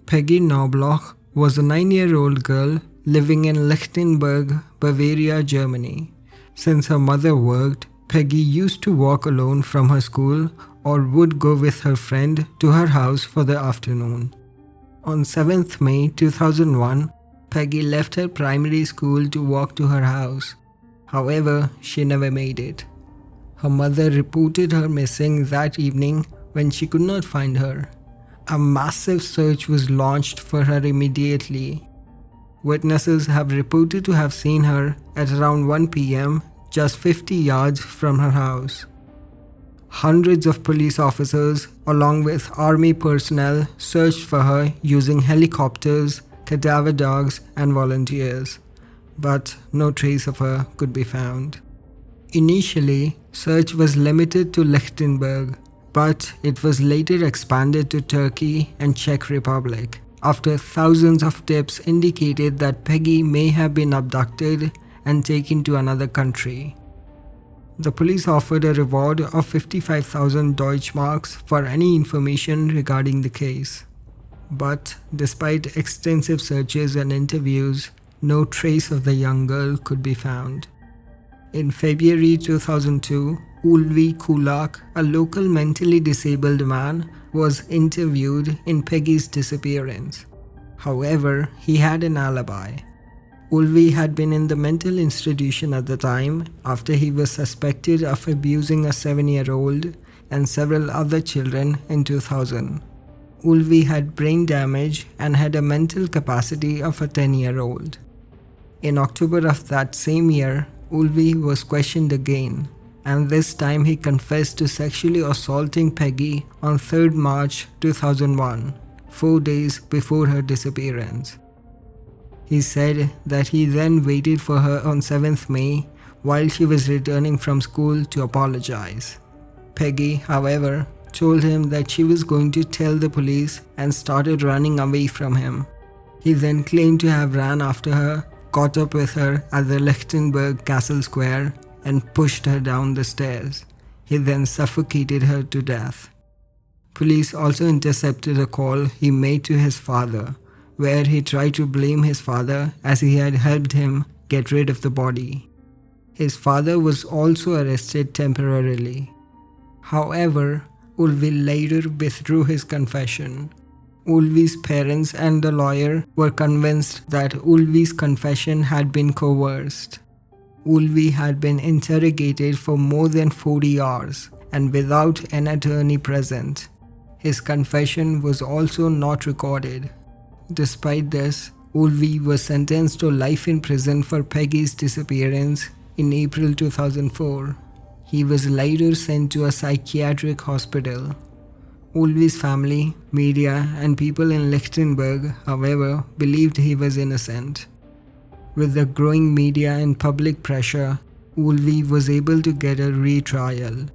Peggy Knobloch was a 9-year-old girl living in Lichtenberg, Bavaria, Germany. Since her mother worked, Peggy used to walk alone from her school or would go with her friend to her house for the afternoon. On 7th May 2001, Peggy left her primary school to walk to her house. However, she never made it. Her mother reported her missing that evening when she could not find her. A massive search was launched for her immediately. Witnesses have reported to have seen her at around 1 p.m. just 50 yards from her house. Hundreds of police officers, along with army personnel, searched for her using helicopters, cadaver dogs, and volunteers, but no trace of her could be found. Initially, search was limited to Lichtenberg, but it was later expanded to Turkey and Czech Republic after thousands of tips indicated that Peggy may have been abducted and taken to another country. The police offered a reward of 55,000 Deutschmarks for any information regarding the case. But despite extensive searches and interviews, no trace of the young girl could be found. In February 2002, Ulvi Kulak, a local mentally disabled man, was interviewed in Peggy's disappearance. However, he had an alibi. Ulvi had been in the mental institution at the time after he was suspected of abusing a 7-year-old and several other children in 2000. Ulvi had brain damage and had a mental capacity of a 10-year-old. In October of that same year, Ulvi was questioned again, and this time he confessed to sexually assaulting Peggy on 3rd March 2001, 4 days before her disappearance. He said that he then waited for her on 7th May while she was returning from school to apologize. Peggy, however, told him that she was going to tell the police and started running away from him. He then claimed to have ran after her, caught up with her at the Lichtenberg Castle Square, and pushed her down the stairs. He then suffocated her to death. Police also intercepted a call he made to his father, where he tried to blame his father as he had helped him get rid of the body. His father was also arrested temporarily. However, Ulvi later withdrew his confession. Ulvi's parents and the lawyer were convinced that Ulvi's confession had been coerced. Ulvi had been interrogated for more than 40 hours and without an attorney present. His confession was also not recorded. Despite this, Ulvi was sentenced to life in prison for Peggy's disappearance in April 2004. He was later sent to a psychiatric hospital. Ulvi's family, media, and people in Lichtenberg, however, believed he was innocent. With the growing media and public pressure, Ulvi was able to get a retrial.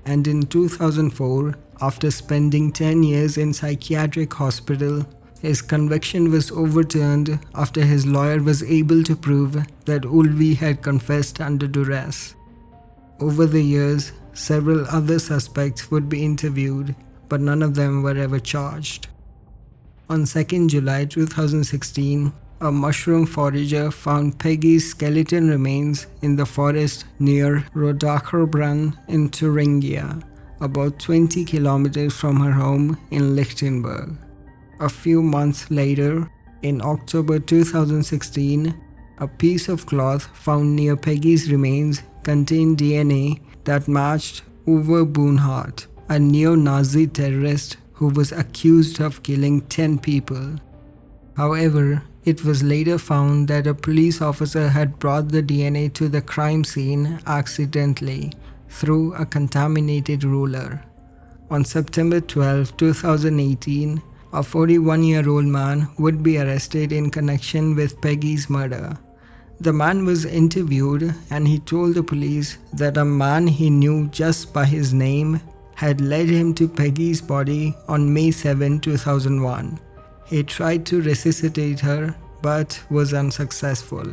And in 2004, after spending 10 years in psychiatric hospital, his conviction was overturned after his lawyer was able to prove that Ulvi had confessed under duress. Over the years, several other suspects would be interviewed, but none of them were ever charged. On 2nd July 2016, a mushroom forager found Peggy's skeleton remains in the forest near Rodacherbrunn in Thuringia, about 20 kilometers from her home in Lichtenberg. A few months later, in October 2016, a piece of cloth found near Peggy's remains contained DNA that matched Uwe Boonhart, a neo-Nazi terrorist who was accused of killing 10 people. However, it was later found that a police officer had brought the DNA to the crime scene accidentally through a contaminated ruler. On September 12, 2018, a 41-year-old man would be arrested in connection with Peggy's murder. The man was interviewed and he told the police that a man he knew just by his name had led him to Peggy's body on May 7, 2001. He tried to resuscitate her but was unsuccessful.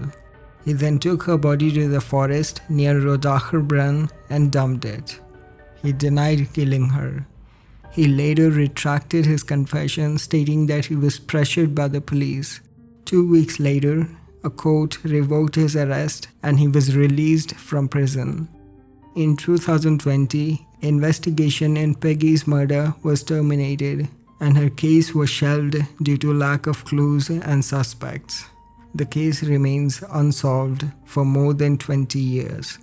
He then took her body to the forest near Rodacherbrunn and dumped it. He denied killing her. He later retracted his confession, stating that he was pressured by the police. 2 weeks later, a court revoked his arrest and he was released from prison. In 2020, investigation in Peggy's murder was terminated and her case was shelved due to lack of clues and suspects. The case remains unsolved for more than 20 years.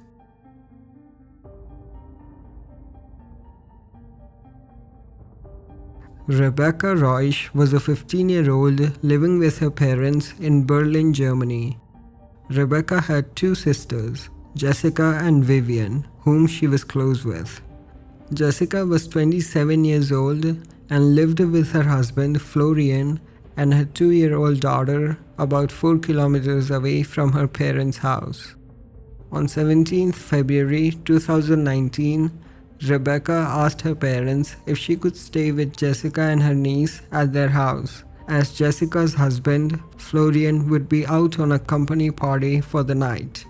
Rebecca Reusch was a 15-year-old living with her parents in Berlin, Germany. Rebecca had 2 sisters, Jessica and Vivian, whom she was close with. Jessica was 27 years old and lived with her husband Florian and her 2-year-old daughter about 4 kilometers away from her parents' house. On 17th February 2019, Rebecca asked her parents if she could stay with Jessica and her niece at their house, as Jessica's husband, Florian, would be out on a company party for the night.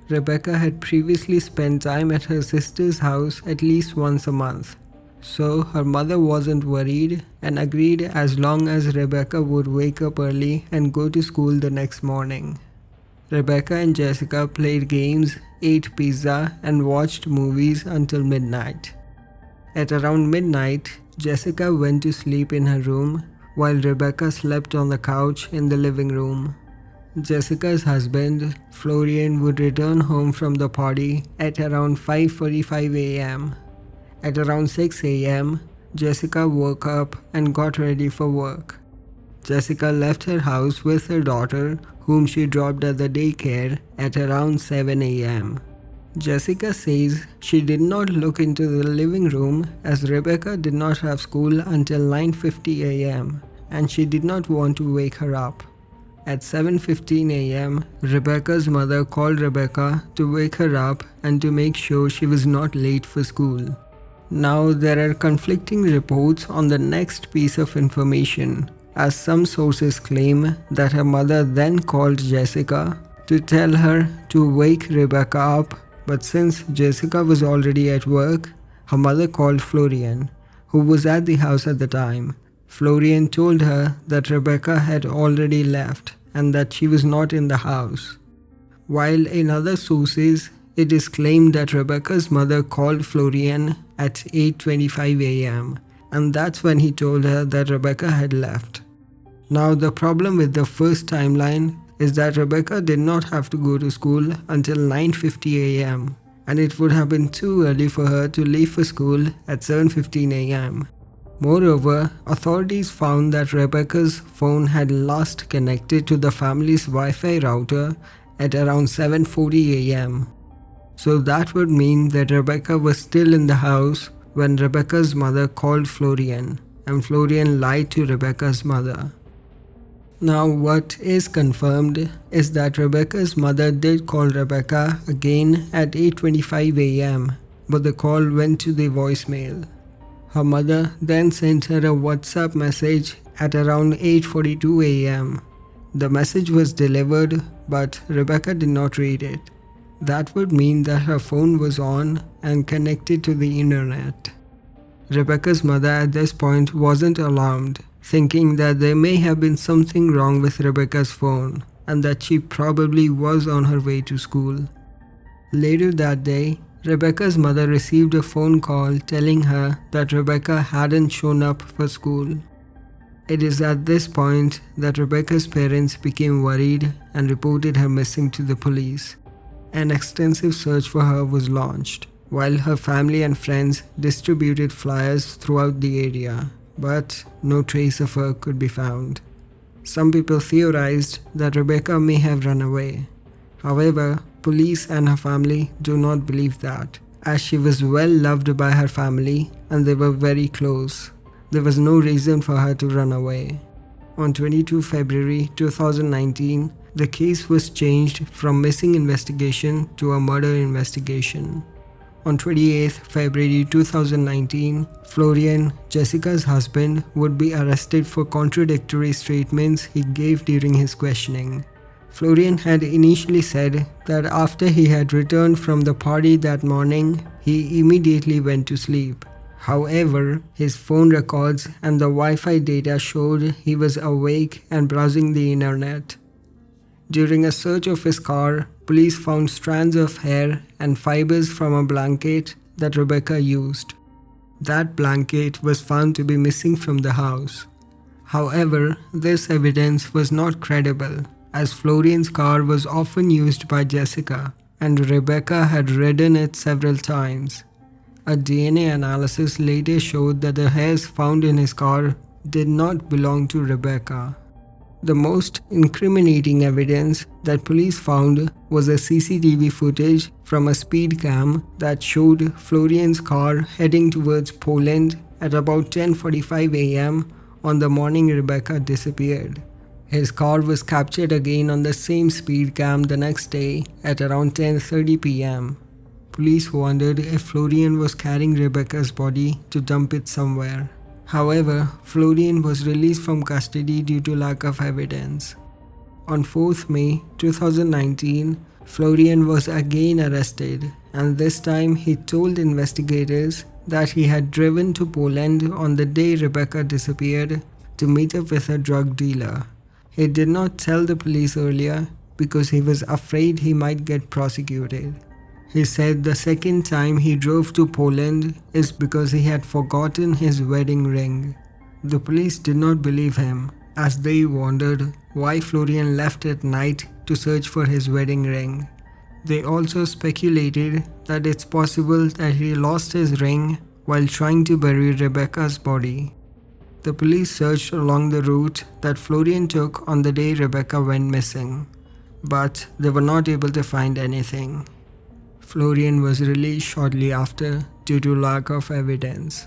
Rebecca had previously spent time at her sister's house at least once a month, so her mother wasn't worried and agreed as long as Rebecca would wake up early and go to school the next morning. Rebecca and Jessica played games, ate pizza, and watched movies until midnight. At around midnight, Jessica went to sleep in her room while Rebecca slept on the couch in the living room. Jessica's husband, Florian, would return home from the party at around 5:45 a.m. At around 6 a.m., Jessica woke up and got ready for work. Jessica left her house with her daughter, whom she dropped at the daycare at around 7 a.m. Jessica says she did not look into the living room as Rebecca did not have school until 9:50 a.m. and she did not want to wake her up. At 7:15 a.m., Rebecca's mother called Rebecca to wake her up and to make sure she was not late for school. Now there are conflicting reports on the next piece of information, as some sources claim that her mother then called Jessica to tell her to wake Rebecca up, but since Jessica was already at work, her mother called Florian, who was at the house at the time. Florian told her that Rebecca had already left and that she was not in the house. While in other sources, it is claimed that Rebecca's mother called Florian at 8:25 a.m. and that's when he told her that Rebecca had left. Now the problem with the first timeline is that Rebecca did not have to go to school until 9:50 a.m. and it would have been too early for her to leave for school at 7:15 a.m. Moreover, authorities found that Rebecca's phone had last connected to the family's Wi-Fi router at around 7:40 a.m. So that would mean that Rebecca was still in the house when Rebecca's mother called Florian, and Florian lied to Rebecca's mother. Now what is confirmed is that Rebecca's mother did call Rebecca again at 8:25 a.m., but the call went to the voicemail. Her mother then sent her a WhatsApp message at around 8:42 a.m. The message was delivered, but Rebecca did not read it. That would mean that her phone was on and connected to the internet. Rebecca's mother at this point wasn't alarmed, thinking that there may have been something wrong with Rebecca's phone and that she probably was on her way to school. Later that day, Rebecca's mother received a phone call telling her that Rebecca hadn't shown up for school. It is at this point that Rebecca's parents became worried and reported her missing to the police. An extensive search for her was launched, while her family and friends distributed flyers throughout the area, but no trace of her could be found. Some people theorized that Rebecca may have run away. However, police and her family do not believe that, as she was well loved by her family and they were very close. There was no reason for her to run away. On 22 February 2019, the case was changed from missing investigation to a murder investigation. On 28 February 2019, Florian, Jessica's husband, would be arrested for contradictory statements he gave during his questioning. Florian had initially said that after he had returned from the party that morning, he immediately went to sleep. However, his phone records and the Wi-Fi data showed he was awake and browsing the internet. During a search of his car, police found strands of hair and fibers from a blanket that Rebecca used. That blanket was found to be missing from the house. However, this evidence was not credible, as Florian's car was often used by Jessica, and Rebecca had ridden it several times. A DNA analysis later showed that the hairs found in his car did not belong to Rebecca. The most incriminating evidence that police found was a CCTV footage from a speed cam that showed Florian's car heading towards Poland at about 10:45 a.m. on the morning Rebecca disappeared. His car was captured again on the same speed cam the next day at around 10:30 p.m. Police wondered if Florian was carrying Rebecca's body to dump it somewhere. However, Florian was released from custody due to lack of evidence. On 4th May 2019, Florian was again arrested, and this time he told investigators that he had driven to Poland on the day Rebecca disappeared to meet up with a drug dealer. He did not tell the police earlier because he was afraid he might get prosecuted. He said the second time he drove to Poland is because he had forgotten his wedding ring. The police did not believe him, as they wondered why Florian left at night to search for his wedding ring. They also speculated that it's possible that he lost his ring while trying to bury Rebecca's body. The police searched along the route that Florian took on the day Rebecca went missing, but they were not able to find anything. Florian was released shortly after due to lack of evidence.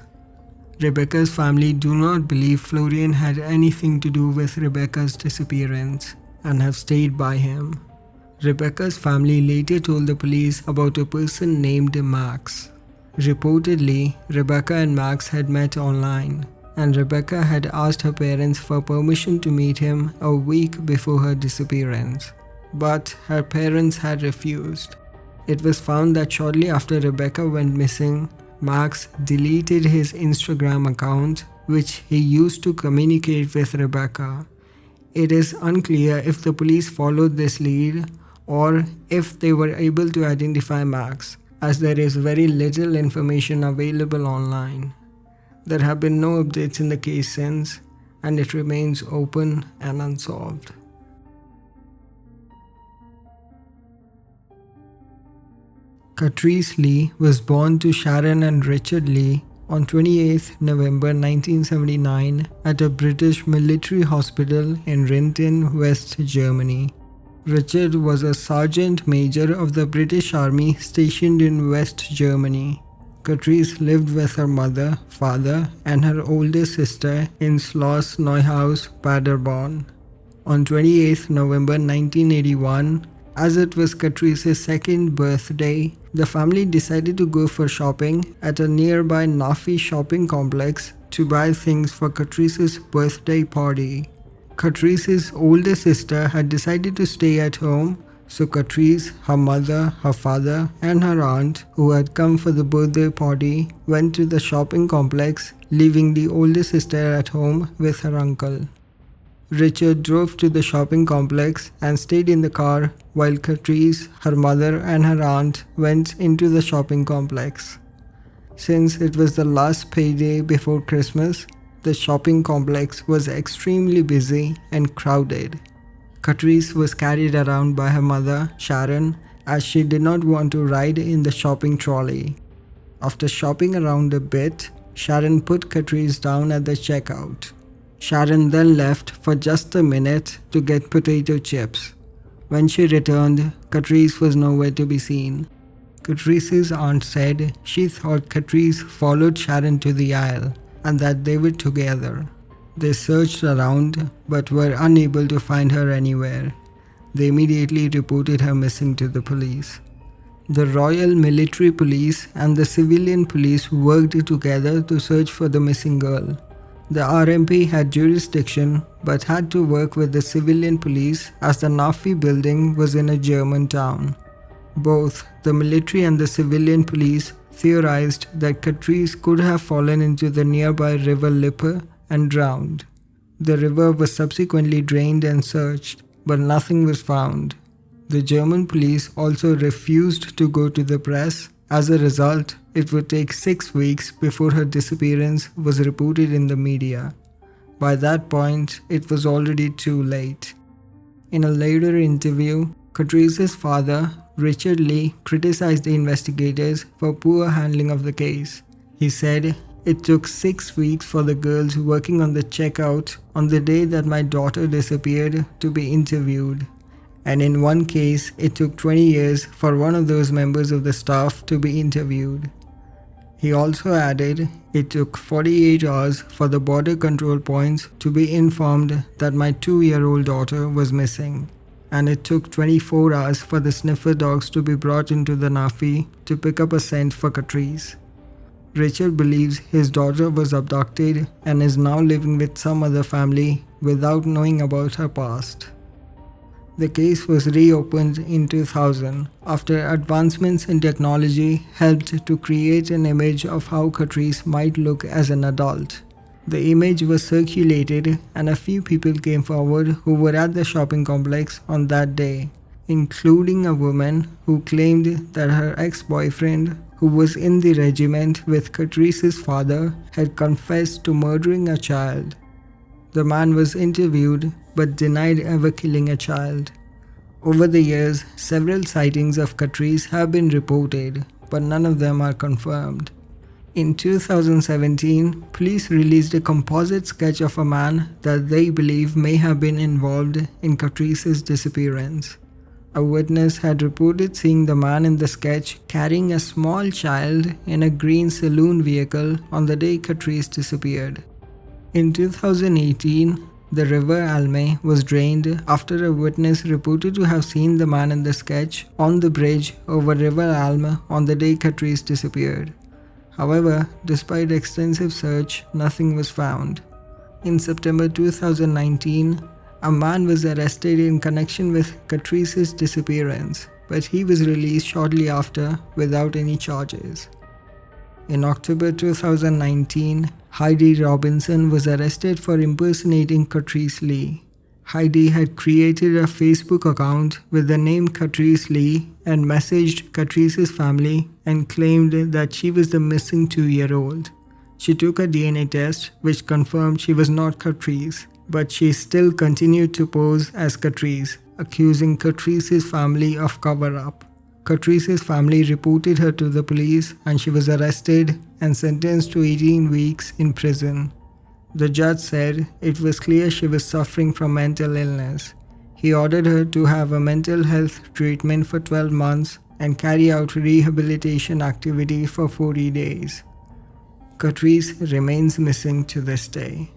Rebecca's family do not believe Florian had anything to do with Rebecca's disappearance and have stayed by him. Rebecca's family later told the police about a person named Max. Reportedly, Rebecca and Max had met online, and Rebecca had asked her parents for permission to meet him a week before her disappearance, but her parents had refused. It was found that shortly after Rebecca went missing, Max deleted his Instagram account, which he used to communicate with Rebecca. It is unclear if the police followed this lead or if they were able to identify Max, as there is very little information available online. There have been no updates in the case since, and it remains open and unsolved. Katrice Lee was born to Sharon and Richard Lee on 28 November 1979 at a British military hospital in Rinteln, West Germany. Richard was a sergeant major of the British Army stationed in West Germany. Katrice lived with her mother, father, and her older sister in Schloss Neuhaus, Paderborn. On 28 November 1981, as it was Katrice's second birthday, the family decided to go for shopping at a nearby Nafi shopping complex to buy things for Katrice's birthday party. Katrice's older sister had decided to stay at home, so Katrice, her mother, her father, and her aunt, who had come for the birthday party, went to the shopping complex, leaving the older sister at home with her uncle. Richard drove to the shopping complex and stayed in the car while Katrice, her mother, and her aunt went into the shopping complex. Since it was the last payday before Christmas, the shopping complex was extremely busy and crowded. Katrice was carried around by her mother, Sharon, as she did not want to ride in the shopping trolley. After shopping around a bit, Sharon put Katrice down at the checkout. Sharon then left for just a minute to get potato chips. When she returned, Katrice was nowhere to be seen. Katrice's aunt said she thought Katrice followed Sharon to the aisle and that they were together. They searched around but were unable to find her anywhere. They immediately reported her missing to the police. The Royal Military Police and the civilian police worked together to search for the missing girl. The RMP had jurisdiction but had to work with the civilian police as the Nafi building was in a German town. Both the military and the civilian police theorized that Katrice could have fallen into the nearby river Lippe and drowned. The river was subsequently drained and searched, but nothing was found. The German police also refused to go to the press. As a result, it would take 6 weeks before her disappearance was reported in the media. By that point, it was already too late. In a later interview, Katrice's father, Richard Lee, criticized the investigators for poor handling of the case. He said, "It took 6 weeks for the girls working on the checkout on the day that my daughter disappeared to be interviewed. And in one case, it took 20 years for one of those members of the staff to be interviewed." He also added, "It took 48 hours for the border control points to be informed that my 2-year-old daughter was missing. And it took 24 hours for the sniffer dogs to be brought into the NAFI to pick up a scent for Katrice." Richard believes his daughter was abducted and is now living with some other family without knowing about her past. The case was reopened in 2000 after advancements in technology helped to create an image of how Katrice might look as an adult. The image was circulated and a few people came forward who were at the shopping complex on that day, including a woman who claimed that her ex-boyfriend, who was in the regiment with Katrice's father, had confessed to murdering a child. The man was interviewed but denied ever killing a child. Over the years, several sightings of Katrice have been reported, but none of them are confirmed. In 2017, police released a composite sketch of a man that they believe may have been involved in Katrice's disappearance. A witness had reported seeing the man in the sketch carrying a small child in a green saloon vehicle on the day Katrice disappeared. In 2018, the River Alme was drained after a witness reported to have seen the man in the sketch on the bridge over River Alme on the day Katrice disappeared. However, despite extensive search, nothing was found. In September 2019, a man was arrested in connection with Katrice's disappearance, but he was released shortly after without any charges. In October 2019, Heidi Robinson was arrested for impersonating Katrice Lee. Heidi had created a Facebook account with the name Katrice Lee and messaged Katrice's family and claimed that she was the missing 2-year-old. She took a DNA test which confirmed she was not Katrice, but she still continued to pose as Katrice, accusing Katrice's family of cover-up. Katrice's family reported her to the police and she was arrested and sentenced to 18 weeks in prison. The judge said it was clear she was suffering from mental illness. He ordered her to have a mental health treatment for 12 months and carry out rehabilitation activity for 40 days. Katrice remains missing to this day.